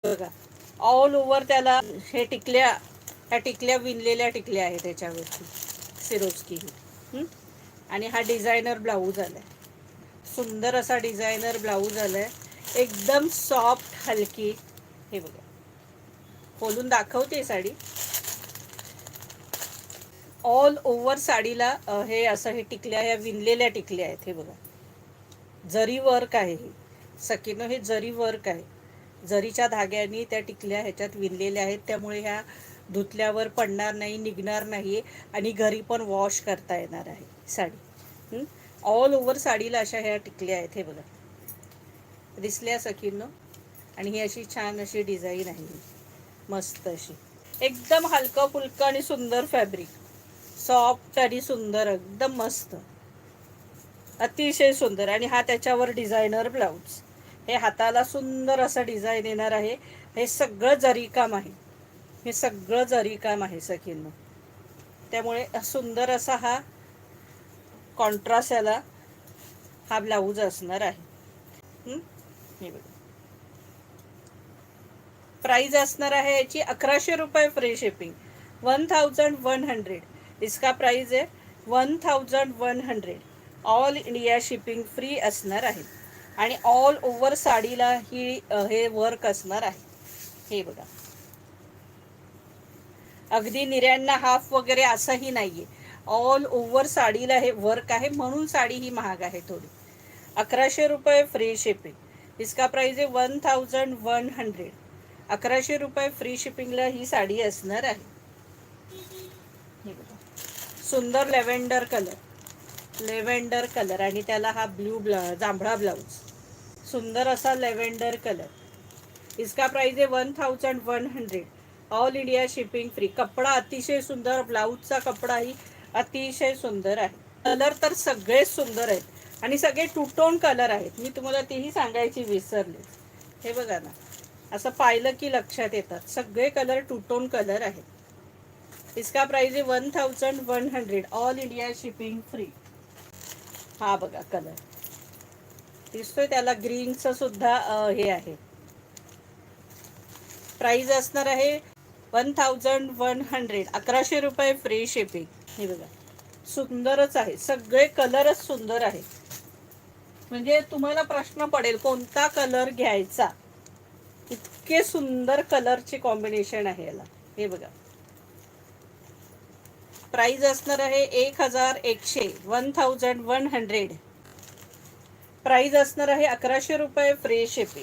बघा all over त्याला हे टिकल्या, ह्या टिकल्या विणलेल्या टिकल्या आहेत त्याच्यावरती सिरोस्की. आणि हा डिझायनर ब्लाऊज आलाय, सुंदर असा डिझायनर ब्लाऊज आलाय, एकदम सॉफ्ट हलकी. हे बघा खोलून दाखवते साडी. ऑल ओव्हर साडीला हे असं हे टिकल्या, ह्या विणलेल्या टिकल्या आहेत. हे बघा जरी वर्क आहे, हे सकीनो हे जरी वर्क आहे, जरीच्या धाग्याने त्या टिकल्या ह्याच्यात विणलेल्या आहेत, त्यामुळे ह्या धुतल्यावर पडणार नाही, निघणार नाही आणि घरी पण वॉश करता येणार आहे साडी. ऑल ओव्हर साडीला अशा ह्या टिकल्या आहेत. हे बघा दिसल्या सकीनो, आणि ही अशी छान अशी डिझाईन आहे, मस्त अशी एकदम हलकं फुलकं आणि सुंदर फॅब्रिक, सॉफ्ट आणि सुंदर, एकदम मस्त, अतिशय सुंदर. आणि हा त्याच्यावर डिझायनर ब्लाऊज, हे हाताला सुंदर असं डिझाईन येणार आहे. हे सगळं जरीकाम आहे, हे सगळं जरीकाम आहे सखींनो, त्यामुळे सुंदर असा हा कॉन्ट्रास्ट याला हा ब्लाऊज असणार आहे. हे बघा प्राइस असणार आहे याची 1100 रुपये फ्री शिपिंग, 1100. इसका प्राइस आहे 1100. ऑल इंडिया शिपिंग फ्री असणार आहे आणि ऑल ओव्हर साडीला ही हे वर्क असणार आहे. हे बघा अगदी निर्यांना हाफ वगैरे असंही नाहीये, ऑल ओव्हर साडीला हे वर्क आहे, म्हणून साडी ही महाग आहे थोडी. 1100 रुपये फ्री शिपिंग, इसका प्राइस आहे 1100. 1100 रुपये फ्री शिपिंगला ही साडी असणार आहे. हे बघा सुंदर लेव्हेंडर कलर, लेव्हेंडर कलर आणि त्याला हा जांभळा ब्लाऊज, सुंदर असा लेव्हेंडर कलर. इसका प्राइस आहे 1100. All India shipping free. कपडा अतिशय सुंदर, ब्लाऊजचा कपडाही अतिशय सुंदर आहे. कलर तर सगळे सुंदर आहेत आणि सगळे टू टोन कलर आहेत, मी तुम्हाला तेही सांगायची विसरले. हे बघा ना, असं पाहिलं की लक्षात येतात, सगळे कलर टू टोन कलर आहेत. इसका प्राइस आहे 1100. All India shipping free. हा बघा कलर दिसतोय, त्याला ग्रीनचं सुद्धा हे आहे. प्राइस असणार आहे 1100. 1100 रुपये फ्री शिपिंग. हे बघा सुंदरच आहे, सगळे कलरच सुंदर आहे, म्हणजे तुम्हाला प्रश्न पडेल कोणता कलर घ्यायचा, इतके सुंदर कलरचे कॉम्बिनेशन आहे याला. हे बघा प्राइस असणार आहे 1100. 1100. प्राइस असणार आहे 1100 रुपये फ्री शिपिंग.